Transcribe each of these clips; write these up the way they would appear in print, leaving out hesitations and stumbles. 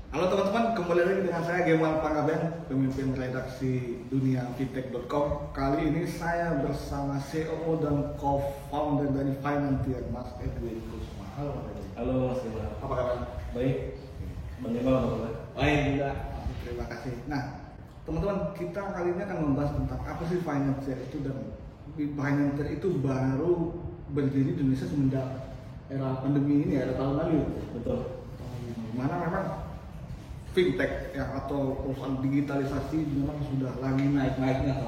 Halo teman-teman, kembali lagi dengan saya Gemal Panggabean, pemimpin redaksi duniafintech.com. Kali ini saya bersama CEO dan co-founder dari Financier, Mas Edwin Kusma. Halo Mas Edwin. Halo Mas Gemal. Apa kabar? Baik. Bang Gemal apa kabar? Baik juga. Terima kasih. Nah, teman-teman, kita kali ini akan membahas tentang apa sih Financier itu, dan Financier itu baru berdiri di Indonesia semenjak era pandemi ini, era tahun lalu. Betul. Mana memang fintech ya, atau perusahaan digitalisasi memang sudah lagi naik-naiknya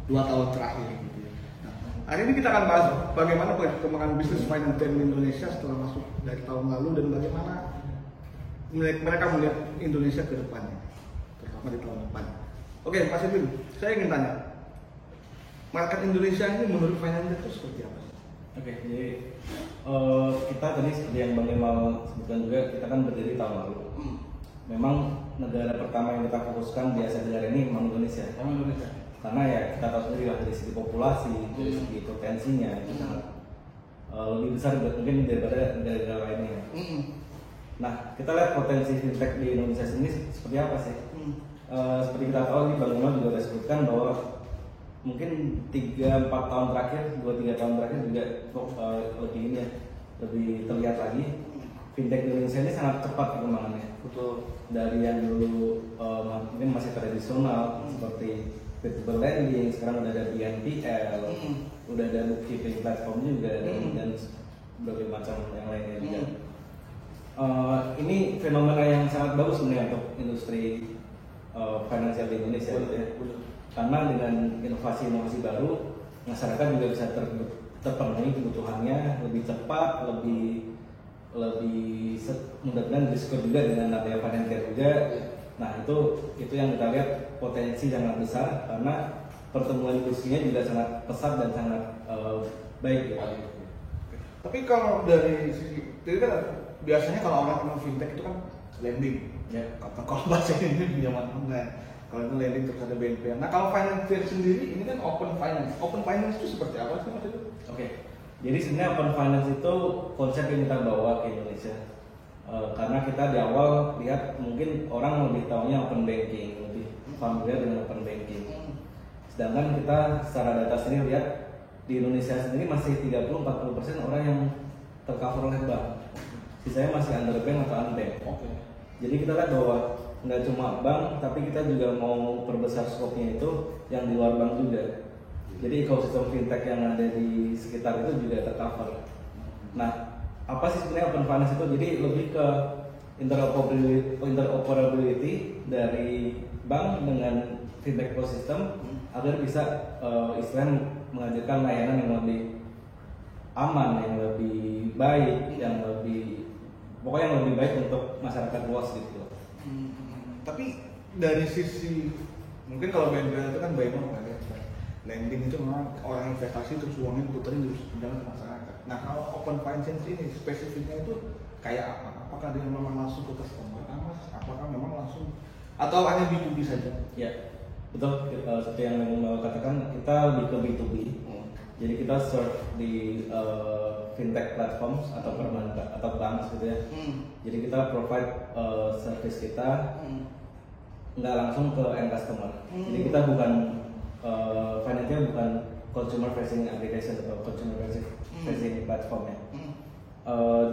2 tahun terakhir gitu ya. Nah, hari ini kita akan bahas bagaimana perkembangan bisnis financial di Indonesia setelah masuk dari tahun lalu dan bagaimana mereka melihat Indonesia ke depannya, terutama di tahun depan. Oke, Mas Edwin, saya ingin tanya, market Indonesia ini menurut financial itu seperti apa? Oke, jadi kita tadi seperti yang Bang Gemal sebutkan juga, kita kan berdiri tahun lalu. Memang negara pertama yang kita fokuskan di Asia Tenggara ini memang Indonesia. Karena ya kita tahu sendiri lah, dari segi populasi, dari segi potensinya itu sangat lebih besar mungkin daripada negara-negara lainnya. Nah, kita lihat potensi fintech di Indonesia ini seperti apa sih? Seperti kita tahu, Bang Gemal juga sudah sebutkan bahwa mungkin 3-4 tahun terakhir, 2-3 tahun terakhir juga lebih ini ya, lebih terlihat lagi fintech di Indonesia ini sangat cepat perkembangannya. Betul. Dari yang dulu mungkin masih tradisional seperti peer-to-peer lending, sekarang udah ada BNPL, udah ada bookkeeping platform juga, dan berbagai macam yang lainnya juga. Ini fenomena yang sangat bagus sebenarnya untuk industri finansial di Indonesia gitu ya. Karena dengan inovasi-inovasi baru, masyarakat juga bisa terpenuhi kebutuhannya lebih cepat, lebih mudah-mudahan risiko juga dengan adanya financial juga. Nah, itu yang kita lihat potensi sangat besar karena pertumbuhan industrinya juga sangat pesat dan sangat baik gitu. Tapi kalau dari sisi, jadi kan biasanya kalau orang kenal fintech itu kan lending, Ya. kalau bahasa ini pinjaman online. Kalau itu lending terus ada BNPL. Nah, kalau financier sendiri ini kan open finance. Open finance itu seperti apa sih Mas itu? Oke. Jadi sebenarnya open finance itu konsep yang kita bawa ke Indonesia. Karena kita di awal lihat mungkin orang lebih tahunya open banking, lebih familiar dengan open banking. Sedangkan kita secara data sendiri lihat di Indonesia sendiri masih 30-40% orang yang tercover oleh bank. Sisanya masih underbank atau unbank. Oke. Jadi kita lihat bahwa nggak cuma bank, tapi kita juga mau perbesar skopnya itu yang di luar bank juga. Jadi ekosistem fintech yang ada di sekitar itu juga tercover. Nah, apa sih sebenarnya open finance itu? Jadi lebih ke interoperability dari bank dengan fintech ekosistem agar bisa istilahnya menghadirkan layanan yang lebih aman, yang lebih baik, yang lebih pokoknya yang lebih baik untuk masyarakat luas gitu. Tapi dari sisi mungkin kalau BNPL itu kan by loan kan ya. Lending itu memang orang investasi terus uangnya diputerin terus jalan ke masyarakat. Nah, kalau open finance ini spesifiknya itu kayak apa? Apakah dia memang langsung ke customer, apakah memang langsung atau hanya B2B saja? Ya, betul. Seperti yang mau katakan, kita lebih ke B2B. Jadi kita serve di fintech platforms atau perbankan atau bank gitu ya. Jadi kita provide service kita nggak langsung ke end customer. Jadi kita bukan financial, bukan consumer facing application atau consumer facing platform ya.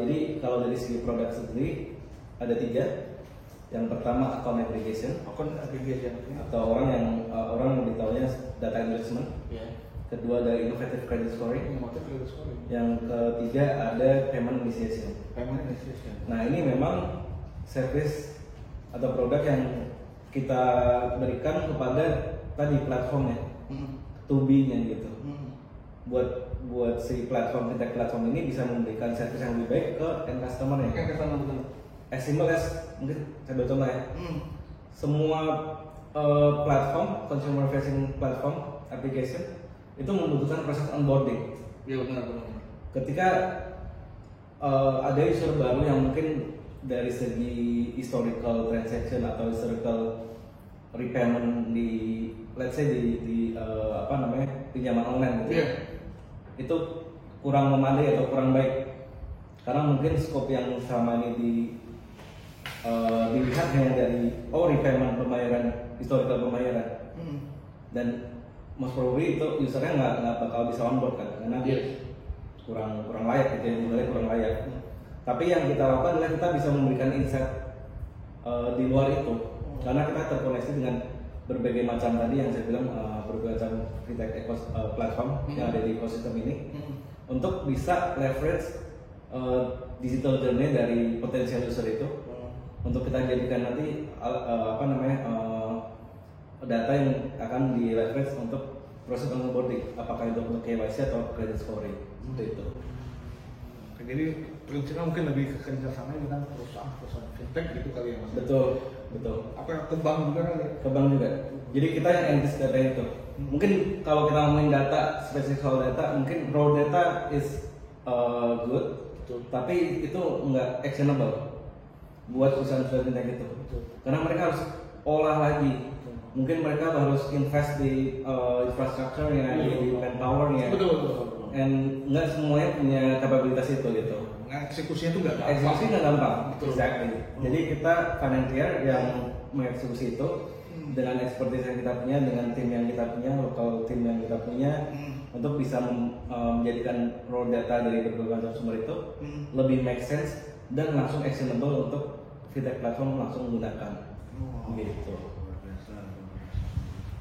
Jadi kalau dari segi produk sendiri ada 3. Yang pertama account aggregation atau orang lebih tahunya data enrichment. Kedua ada innovative credit scoring. Yang ketiga ada payment initiation. Nah, ini memang service atau produk yang kita berikan kepada tadi platformnya, to be-nya gitu. Buat si fintech platform ini bisa memberikan service yang lebih baik ke end customer-nya. As simple as, mungkin saya beri contoh ya. Semua platform, consumer facing platform, application itu membutuhkan proses onboarding. Iya benar. Ketika ada user baru yang mungkin dari segi historical transaction atau historical repayment di let's say di pinjaman online gitu. Itu kurang memadai atau kurang baik. Karena mungkin skop yang selama ini dilihat hanya dari repayment pembayaran, historical pembayaran, dan most probably itu usernya nggak bakal bisa onboard kan, karena dia kurang layak gitu, nilai kurang layak. Tapi yang kita lakukan adalah kita bisa memberikan insight di luar itu, karena kita terkoneksi dengan berbagai macam tadi yang saya bilang berbagai macam fintech platform yang ada di ekosistem ini, untuk bisa leverage digital journey dari potensial user itu, untuk kita jadikan nanti data yang akan di leverage untuk proses onboarding, apakah itu untuk KYC atau credit scoring, seperti itu. Oke, jadi prinsipnya mungkin lebih ke kerjasama dengan perusahaan fintech gitu kali ya Mas? Betul. Apa yang ke bank juga kali? Ke bank juga. Jadi kita yang analysis data itu. Mungkin kalau kita ngomongin data, spesifik soal data, mungkin raw data is good, tapi itu nggak actionable buat perusahaan fintech itu. Karena mereka harus olah lagi. Mungkin mereka harus invest di infrastrukturnya, di manpowernya. Betul. And nggak semuanya punya kapabilitas itu gitu. Eksekusinya itu nggak gampang. Eksekusi nggak gampang. Betul. Exactly. Jadi kita financier yang mengeksekusi itu dengan expertise yang kita punya, dengan tim yang kita punya, local tim yang kita punya, untuk bisa menjadikan raw data dari berbagai macam sumber itu lebih make sense dan langsung actionable untuk fintech platform langsung menggunakan. Gitu.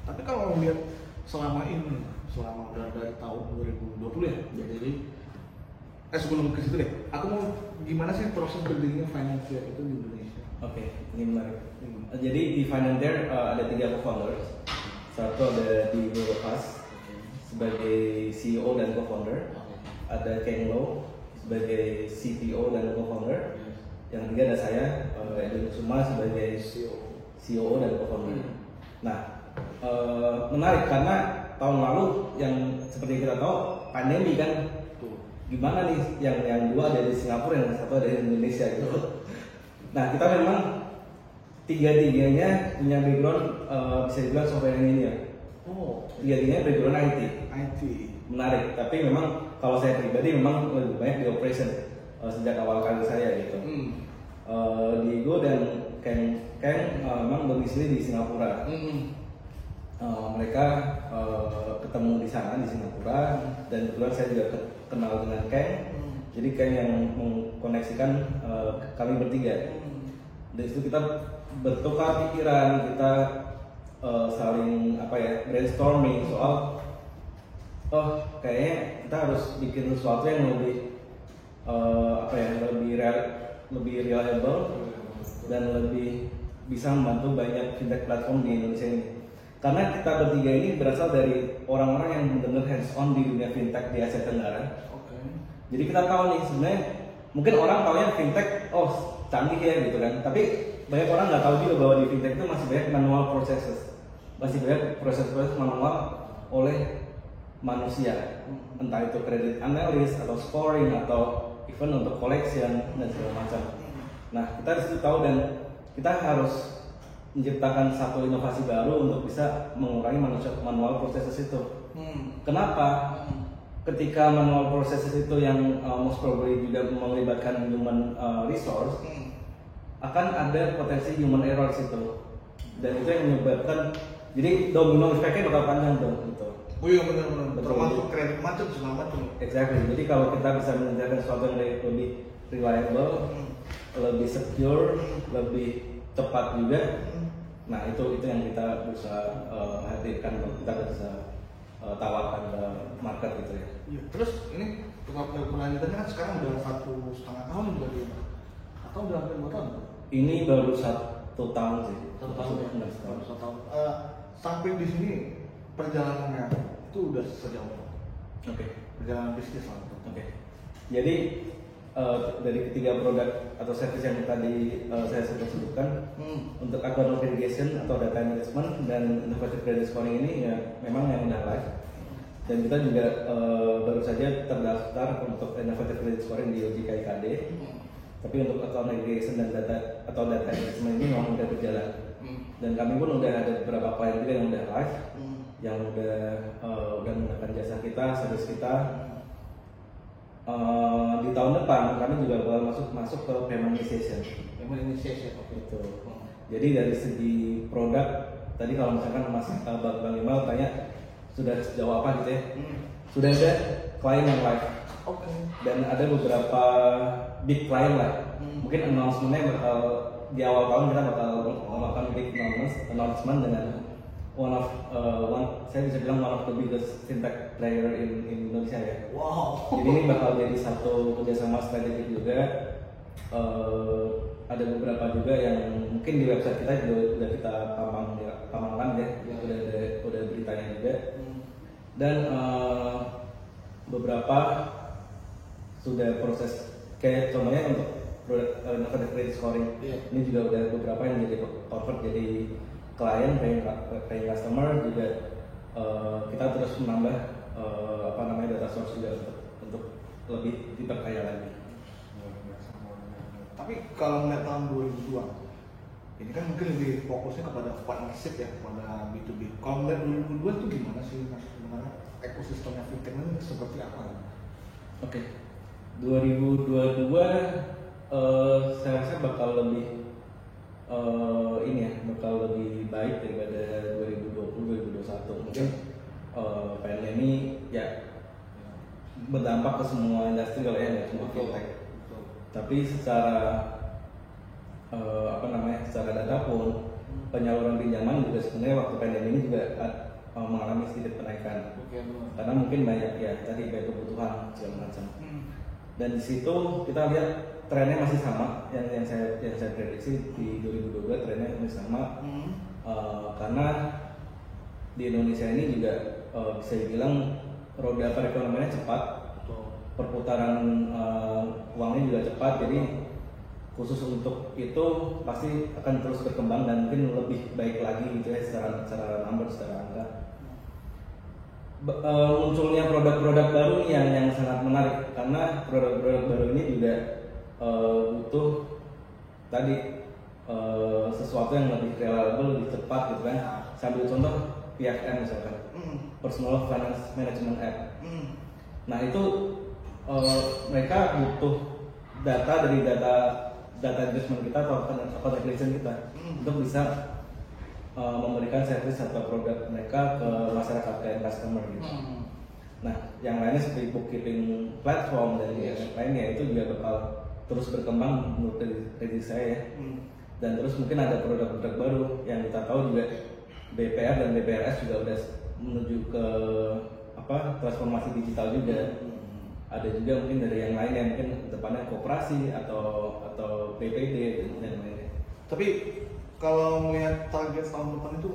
Tapi kalau lihat selama udah dari tahun 2020 ya, jadi sebelum ke situ deh, aku mau gimana sih proses berdirinya Financier itu di Indonesia? Oke, ini menarik. Jadi di Financier ada 3 co-founders. Satu ada di Pas sebagai CEO dan co-founder, ada Keng Lo sebagai CTO dan co-founder, yang ketiga ada saya, Edwin Kusuma sebagai CEO dan co-founder. Nah, menarik karena tahun lalu yang seperti kita tahu pandemi kan, gimana nih yang dua ada di Singapura, yang satu ada di Indonesia gitu. Nah, kita memang tiga-tiganya punya background bisa dibilang software engineer. Tiga-tiganya background IT. Menarik, tapi memang kalau saya pribadi memang lebih banyak di operation sejak awal karir saya gitu. Diego dan Keng memang domisili di Singapura. Mereka ketemu di sana di Singapura, dan kebetulan saya juga kenal dengan Keng. Jadi Keng yang mengkoneksikan kami bertiga. Dari situ kita bertukar pikiran, kita saling brainstorming soal kayaknya kita harus bikin sesuatu yang lebih reliable dan lebih bisa membantu banyak fintech platform di Indonesia ini. Karena kita bertiga ini berasal dari orang-orang yang benar-benar hands-on di dunia fintech di Asia Tenggara. Jadi kita tahu nih, sebenarnya mungkin orang taunya fintech, canggih ya gitu kan. Tapi banyak orang nggak tahu juga bahwa di fintech itu masih banyak manual processes, masih banyak proses-proses manual oleh manusia. Entah itu credit analysis atau scoring atau even untuk collection dan segala macam. Nah, kita disitu tahu, dan kita harus menciptakan satu inovasi baru untuk bisa mengurangi manual processes itu. Kenapa? Ketika manual processes itu yang most probably juga melibatkan human resource, akan ada potensi human error situ, dan itu yang menyebabkan, jadi domino effect-nya bakal panjang tuh gitu. Oh iya benar. Termasuk kredit macam segala macam. Exactly. Jadi kalau kita bisa menyediakan sesuatu yang lebih reliable, lebih secure, lebih cepat juga. Nah itu yang kita berusaha hadirkan, kita bisa tawarkan ke market gitu ya. Iya. Terus ini kelanjutannya kan sekarang udah 1,5 tahun berarti, atau udah hampir 2 tahun? Ini baru 1 tahun sih. 1 tahun ya. Baru 1 tahun. Sampai di sini perjalanannya itu udah sejauh apa? Perjalanan bisnis lah. Jadi dari ketiga produk atau service yang tadi saya sudah sebutkan, untuk account aggregation atau data management dan innovative credit scoring ini ya memang yang udah live, dan kita juga baru saja terdaftar untuk innovative credit scoring di OJK IKD. Tapi untuk account aggregation dan data management ini memang udah berjalan, dan kami pun udah ada beberapa klien juga yang udah live, yang udah menggunakan jasa kita, service kita. Di tahun depan kami juga bakal masuk ke payment initiation. Itu. Jadi dari segi produk tadi kalau misalkan Bang Imal tanya sudah sejauh apa gitu ya, sudah ada klien yang live. Oke. Dan ada beberapa big client lah. Mungkin announcement-nya bakal di awal tahun kita bakal melakukan big announcement dengan saya bisa bilang one of the biggest fintech player in Indonesia ya. Wow. Jadi ini bakal jadi satu kerjasama strategik juga. Ada beberapa juga yang mungkin di website kita juga udah kita pamankan ya, udah beritanya juga. Dan beberapa sudah proses kayak contohnya untuk produk credit scoring. Ini juga udah beberapa yang jadi convert jadi klien, paying customer juga. Kita terus menambah data source juga untuk lebih diperkaya lagi. Tapi kalau melihat tahun 2002, ini kan mungkin lebih fokusnya kepada partnership ya, kepada B2B. Kalau melihat 2002 itu gimana sih Mas? Gimana ekosistemnya fintech ini seperti apa? Oke. 2022 saya rasa bakal lebih bakal lebih baik daripada 2020-2021. Mungkin pandemi ya berdampak ke semua industri kalau ya, nggak cuma fintech. Tapi secara secara data pun penyaluran pinjaman juga sebenarnya waktu pandemi ini juga mengalami sedikit kenaikan. Karena mungkin banyak ya tadi banyak kebutuhan segala macam. Dan di situ kita lihat trennya masih sama yang saya prediksi di 2022 trennya masih sama. Karena di Indonesia ini juga bisa dibilang roda perekonomiannya cepat, perputaran uangnya juga cepat, jadi khusus untuk itu pasti akan terus berkembang dan mungkin lebih baik lagi gitu ya secara number, secara angka. Munculnya produk-produk baru nih yang sangat menarik karena produk-produk baru ini juga butuh tadi sesuatu yang lebih reliable, lebih cepat gitu kan. Sambil contoh PFM misalkan, Personal Finance Management App. Nah itu mereka butuh data dari data investment kita atau account acquisition kita untuk bisa memberikan service atau produk mereka ke masyarakat kayak customer gitu. Nah, yang lainnya seperti bookkeeping platform dan yang lainnya itu juga bakal terus berkembang menurut prediksi saya. Dan terus mungkin ada produk-produk baru yang kita tahu juga BPR dan BPRS juga udah menuju ke transformasi digital juga. Ada juga mungkin dari yang lain yang mungkin depannya koperasi atau BPD dan lainnya. Tapi kalau melihat target tahun depan itu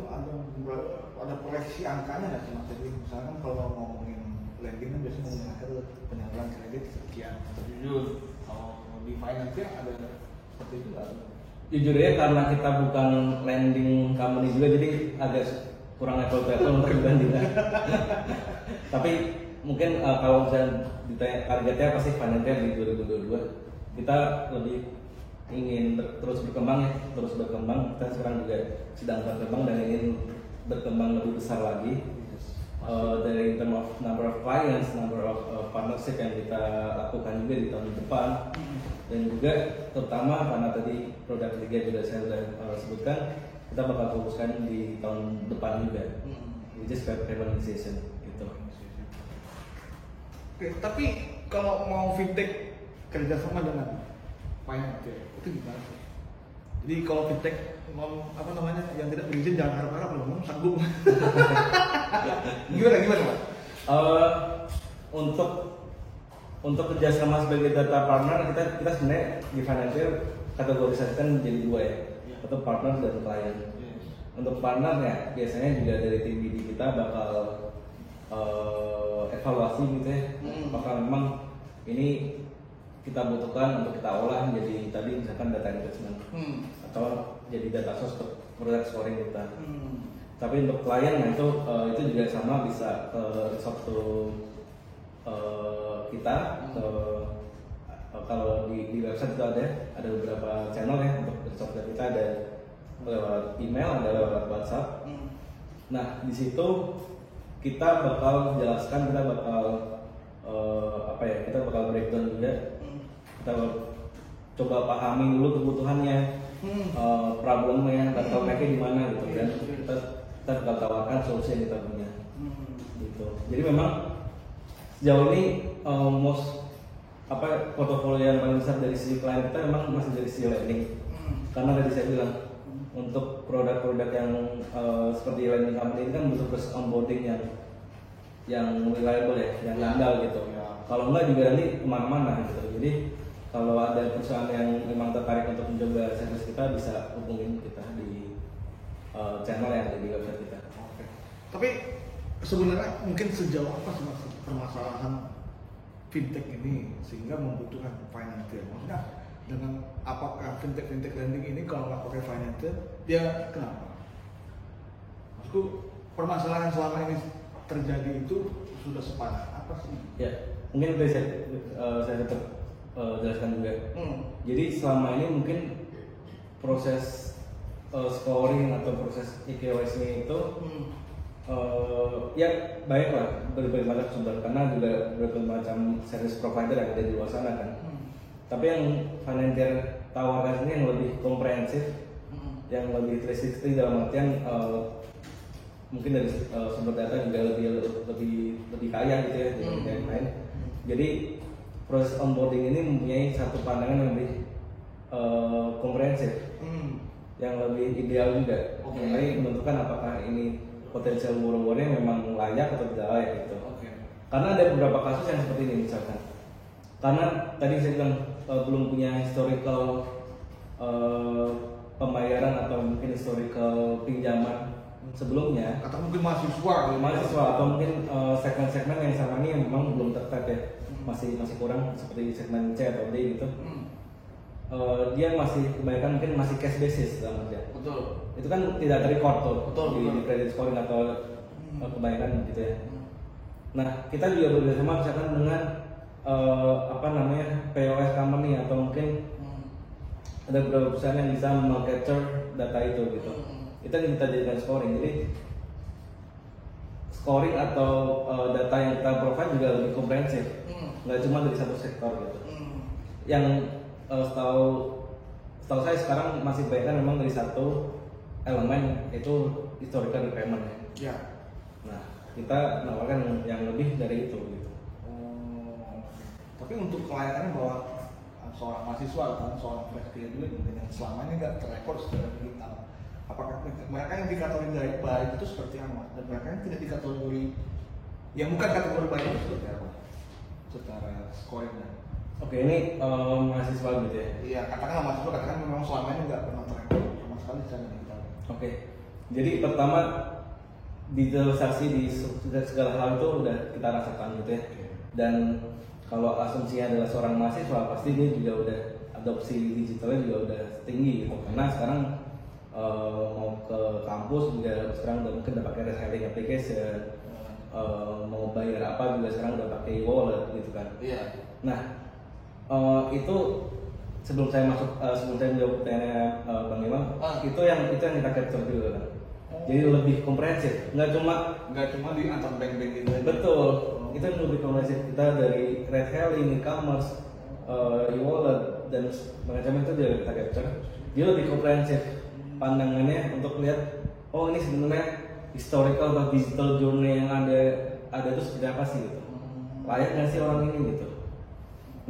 ada proyeksi angkanya nggak sih Mas? Jadi misalkan kalau ngomongin lending kan biasanya ngomongin penyaluran kredit sekian. Jujur kalau di finance ada seperti itu nggak? Jujur ya karena kita bukan lending company juga jadi agak kurang apple to apple untuk dibandingkan. Tapi mungkin kalau misalnya ditanya targetnya pasti financial di 2022 kita lebih ingin terus berkembang. Kita sekarang juga sedang berkembang dan ingin berkembang lebih besar lagi dari term of number of clients, number of partnership yang kita lakukan juga di tahun depan. Dan juga terutama karena tadi produk ketiga juga saya sudah sebutkan, kita bakal fokuskan di tahun depan juga, which is urbanization gitu. Oke, tapi kalau mau fintech kerjasama dengan finance itu gimana sih? Jadi kalau fintech yang tidak berizin jangan harap-harap loh, sanggup. gimana Pak? Untuk kerjasama sebagai data partner kita sebenarnya di financial kategorisasikan menjadi dua ya, atau partner dan klien. Untuk partner ya biasanya juga dari tim BD kita bakal evaluasi gitu ya, apakah memang ini kita butuhkan untuk kita olah menjadi tadi misalkan data investment atau jadi data source untuk product scoring kita. Tapi untuk klien itu juga sama bisa resort to kita kalau di website itu ada beberapa channel ya untuk resort kita, ada lewat email, ada lewat WhatsApp. Nah di situ kita bakal jelaskan, kita bakal breakdown juga. Kita coba pahami dulu kebutuhannya, problemnya atau mereka di mana gitu, dan kita bakal tawarkan solusi yang kita punya gitu. Jadi memang sejauh ini portofolio yang paling besar dari sisi klien kita memang masih dari sisi lending, karena tadi saya bilang untuk produk-produk yang seperti lending company ini kan butuh proses onboarding yang reliable ya, yang handal gitu. Kalau enggak juga nanti kemana-mana gitu. Jadi kalau ada perusahaan yang memang tertarik untuk mencoba service kita, bisa hubungin kita di channel yang ada di website kita. Oke. Tapi sebenarnya mungkin sejauh apa sih Mas permasalahan fintech ini sehingga membutuhkan financial? Maksudnya dengan apakah fintech lending ini kalau nggak pakai financial dia kenapa? Maksudku permasalahan yang selama ini terjadi itu sudah separah apa sih? Ya, mungkin bisa saya tetap jelaskan juga. Jadi selama ini mungkin proses scoring atau proses EKYC itu ya baiklah, berbagai macam sumber, karena juga berbagai macam service provider yang ada di luar sana kan. Tapi yang financial tawarkan ini yang lebih komprehensif, yang lebih 360 dalam artian mungkin dari sumber data juga lebih kaya gitu ya dibanding yang lain. Jadi proses onboarding ini mempunyai satu pandangan yang lebih komprehensif, yang lebih ideal juga, mengenai menentukan apakah ini potensial borrowernya memang layak atau tidak layak gitu. Karena ada beberapa kasus yang seperti ini misalkan, karena tadi saya bilang belum punya historical pembayaran atau mungkin historical pinjaman sebelumnya, atau mungkin mahasiswa atau mungkin segmen-segmen yang sama ini yang memang belum tertap ya, masih kurang seperti segmen C atau D gitu. Dia masih kebanyakan mungkin masih cash basis dalam artian. Betul. Itu kan tidak terrecord Betul. di credit scoring atau kebanyakan gitu ya. Nah, kita juga bekerjasama misalkan dengan POS company atau mungkin ada beberapa perusahaan yang bisa meng-capture data itu gitu. Itu yang kita jadikan scoring. Jadi scoring atau data yang kita provide juga lebih komprehensif, nggak cuma dari satu sektor gitu. Yang setahu saya sekarang masih banyak memang dari satu elemen, itu historical repayment ya. Nah, kita menawarkan yang lebih dari itu gitu. Tapi untuk kelayakannya bahwa seorang mahasiswa atau seorang fresh graduate mungkin yang selama ini nggak terrekord secara digital, apakah mereka yang dikategori baik itu seperti apa, dan mereka yang tidak dikategori yang bukan kategori baik itu seperti apa secara scoringnya? Oke, ini mahasiswa gitu ya? Iya, katakanlah mahasiswa, katakan memang selama ini nggak pernah terrekord sama sekali secara digital. Oke, jadi pertama digitalisasi di segala hal itu udah kita rasakan gitu ya. Dan kalau asumsinya adalah seorang mahasiswa, pasti dia juga udah adopsi digitalnya juga udah tinggi gitu. Karena sekarang mau ke kampus juga sekarang udah mungkin udah pakai ride-hailing application, mau bayar apa juga sekarang udah pakai wallet gitu kan. Iya. Nah, itu sebelum saya menjawab pertanyaan Bang Imam, itu yang kita capture juga kan. Jadi lebih komprehensif, nggak cuma di antar bank-bank gitu. Betul, itu yang lebih komprehensif. Kita dari ride-hailing, e-commerce, e-wallet dan macam itu juga kita capture. Dia lebih komprehensif pandangannya untuk lihat, oh ini sebenarnya historical atau digital journey yang ada itu seperti apa sih gitu. Layak nggak sih orang ini gitu.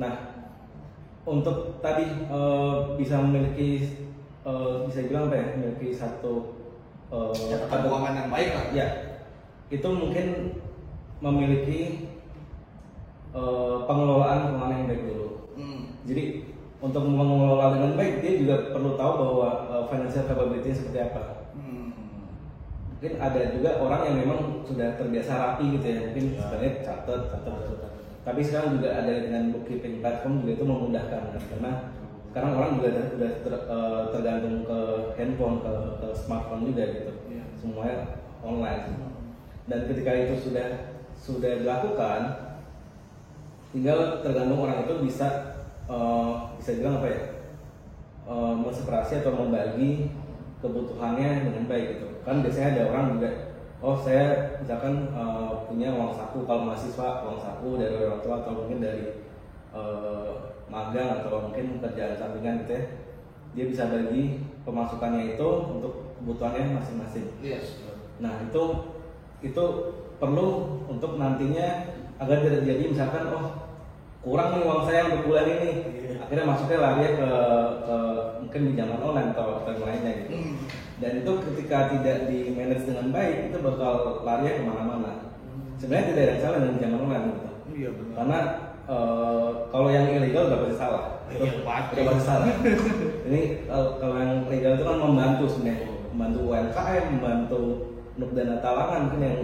Nah, untuk tadi bisa memiliki bisa bilang apa ya, memiliki satu catatan keuangan yang baik lah. Ya, itu mungkin memiliki pengelolaan keuangan yang baik dulu. Jadi untuk mengelola dengan baik, dia juga perlu tahu bahwa financial capability seperti apa. Mungkin ada juga orang yang memang sudah terbiasa rapi gitu ya, mungkin sebenarnya catat. Tapi sekarang juga ada dengan bookkeeping platform juga itu memudahkan kan? Karena sekarang orang juga udah tergantung ke handphone, ke smartphone juga gitu. Semuanya online. Dan ketika itu sudah dilakukan, tinggal tergantung orang itu bisa bilang apa ya, menseparasi atau membagi kebutuhannya dengan baik gitu. Kan biasanya ada orang juga, oh saya misalkan punya uang saku, kalau mahasiswa uang saku dari orang tua atau mungkin dari magang atau mungkin kerjaan sampingan gitu ya. dia bisa bagi pemasukannya itu untuk kebutuhannya masing-masing. Yes. Nah itu perlu untuk nantinya agar tidak jadi misalkan kurang nih uang saya untuk bulan ini, akhirnya masuknya lari ke mungkin pinjaman online atau yang lainnya gitu. Dan itu ketika tidak di manage dengan baik itu bakal lari kemana-mana. Sebenarnya tidak ada yang salah dengan pinjaman online gitu. Iya benar. Karena kalau yang ilegal udah pasti salah. Itu udah pasti salah. Ini kalau yang legal itu kan membantu sebenarnya, membantu UMKM, membantu untuk dana talangan mungkin yang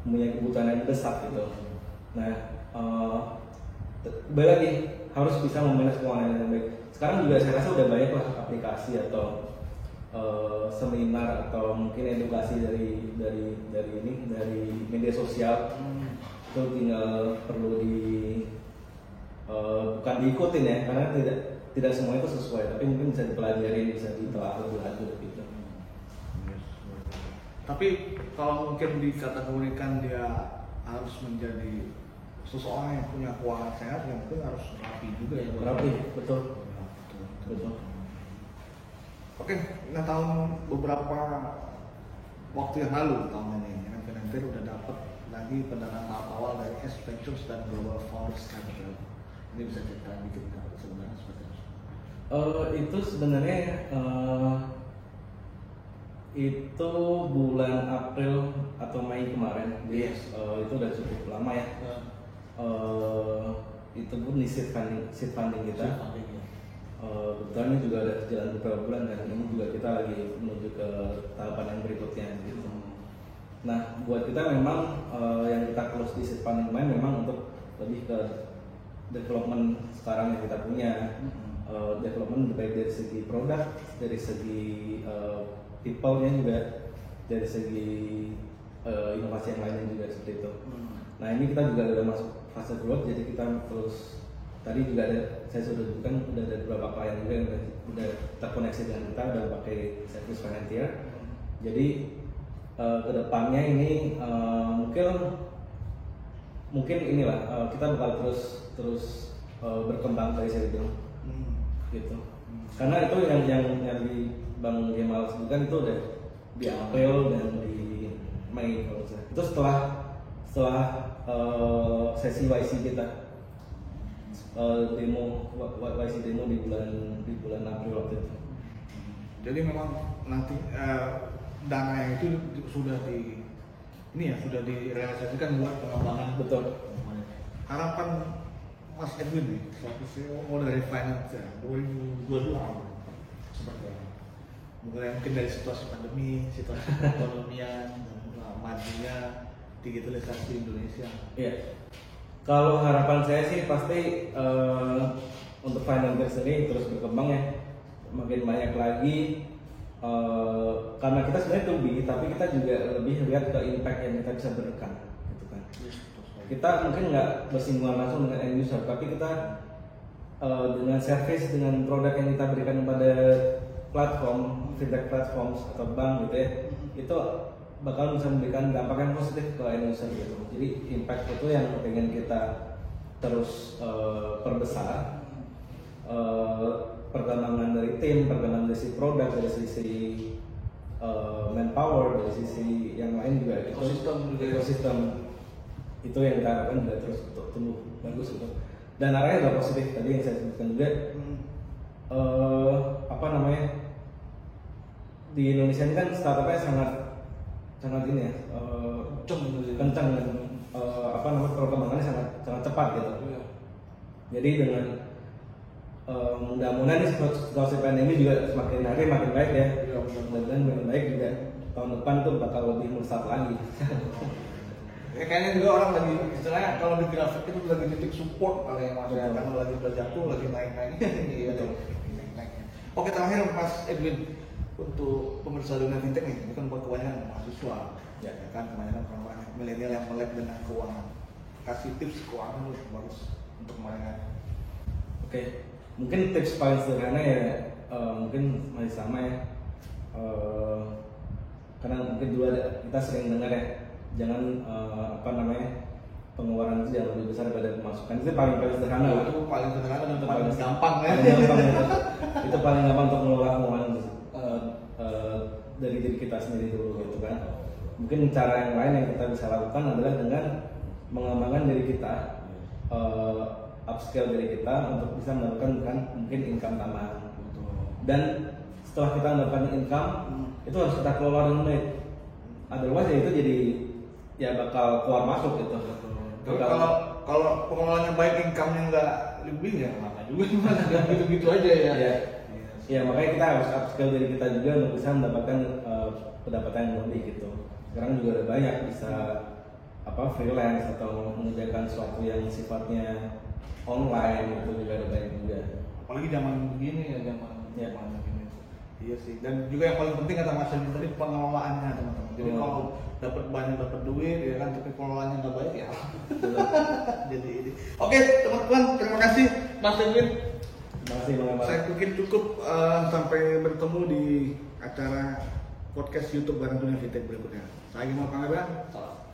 punya kebutuhan yang besar gitu. Nah, kembali lagi harus bisa memanage keuangan dengan baik. Sekarang juga saya rasa udah banyak lah aplikasi atau seminar atau mungkin edukasi dari media sosial. Itu tinggal perlu bukan diikutin ya, karena tidak semua itu sesuai, tapi mungkin bisa dipelajari, bisa ditelaah lebih lanjut gitu. Tapi kalau mungkin dikategorikan dia harus menjadi seseorang yang punya keuangan sehat, yang mungkin harus rapi juga ya. Rapi, betul. Betul. Oke, nah beberapa waktu yang lalu tahun ini, kan Finantir udah dapat lagi pendanaan tahap awal dari S Ventures dan Global Founders Capital. Ini bisa cerita dikit sebenarnya seperti apa? Itu sebenarnya itu bulan April atau Mei kemarin. Yes. Itu udah cukup lama ya. Itu pun di seed funding kita. Kebetulan ini juga ada jalan beberapa bulan dan ini juga kita lagi menuju ke tahapan yang berikutnya gitu. Nah, buat kita memang yang kita close di seed funding kemarin memang untuk lebih ke development sekarang yang kita punya. Development baik dari segi produk, dari segi people-nya juga, dari segi inovasi yang lainnya juga seperti itu. Nah, ini kita juga udah masuk fase growth, jadi kita terus tadi juga saya sudah sebutkan udah ada beberapa klien juga yang udah terkoneksi dengan kita, udah pakai service Finantir. Jadi kedepannya ini mungkin inilah kita bakal terus berkembang dari saya bilang gitu. Karena itu yang di Bang Gemal sebutkan itu udah di April dan di Mei kalau saya. Itu setelah sesi YC kita. YC demo di bulan April waktu itu. Jadi memang nanti dana yang itu sudah sudah direalisasikan buat pengembangan. Betul. Harapan Mas Edwin nih, suatu CEO dari finance 2022 seperti apa? Mungkin dari situasi pandemi, situasi perekonomian, majunya digitalisasi Indonesia. Iya. Kalau harapan saya sih pasti untuk Finantir sendiri terus berkembang ya, makin banyak lagi karena kita sebenarnya tumbuh, tapi kita juga lebih lihat ke impact yang kita bisa berikan, gitu kan. Kita mungkin nggak bersinggungan langsung dengan end user, tapi kita dengan service, dengan produk yang kita berikan kepada platform, fintech platforms atau bank gitu ya, itu bakal bisa memberikan dampak yang positif ke end user gitu. Jadi impact itu yang pengen kita terus perbesar. Perkembangan dari tim, perkembangan dari sisi produk, dari sisi manpower, dari sisi yang lain juga ekosistem itu yang kita harapkan juga terus untuk tumbuh bagus gitu. Dan arahnya udah positif tadi yang saya sebutkan juga. Di Indonesia ini kan startupnya sangat ini ya, kencang dan perkembangannya sangat cepat gitu. Jadi dengan mudah-mudahan ini situasi pandemi juga semakin hari makin baik ya. Mudah-mudahan makin baik juga tahun depan tuh bakal lebih melesat lagi. Ya, kayaknya juga orang lagi istilahnya kalau di grafik itu lagi titik support kali yang Mas ya, kalau lagi berjatuh lagi naik-naik. Iya naik. Oke, terakhir Mas Edwin, untuk pemirsa dunia fintech nih, ini kan buat kebanyakan mahasiswa, ya kan kebanyakan orang milenial yang melek dengan keuangan. Kasih tips keuangan lu bagus untuk mereka. Oke, mungkin tips paling sederhana ya mungkin masih sama ya. Karena mungkin dulu kita sering dengar ya, jangan pengeluaran itu jangan lebih besar daripada pemasukan. Itu paling sederhana. Itu paling sederhana dan paling gampang ya. Gampang ya. itu paling gampang untuk mengelola keuangan dari diri kita sendiri dulu gitu kan. Mungkin cara yang lain yang kita bisa lakukan adalah dengan mengembangkan diri kita, upscale diri kita untuk bisa mendapatkan mungkin income tambahan. Dan setelah kita mendapatkan income, itu harus kita kelola dengan baik. Otherwise ya itu jadi ya bakal keluar masuk gitu. Kalau pengelolaannya baik, income-nya nggak lebih ya mana juga gimana gitu-gitu aja ya. Ya makanya kita harus upscale diri kita juga untuk bisa mendapatkan pendapatan yang lebih gitu. Sekarang juga ada banyak bisa freelance atau mengerjakan sesuatu yang sifatnya online, itu juga ada banyak juga. Apalagi zaman begini ya, zaman begini. Iya sih. Dan juga yang paling penting kata Mas Edwin tadi, pengelolaannya teman-teman. Jadi kalau dapat banyak dapat duit ya kan, tapi pengelolaannya nggak baik ya. Jadi ini. Oke teman-teman, terima kasih Mas Edwin. Terima kasih Bang Emal. Saya pikir cukup sampai bertemu di acara podcast YouTube Barang Dunia Fintech berikutnya. Saya Iqbal Panggabean. Salam.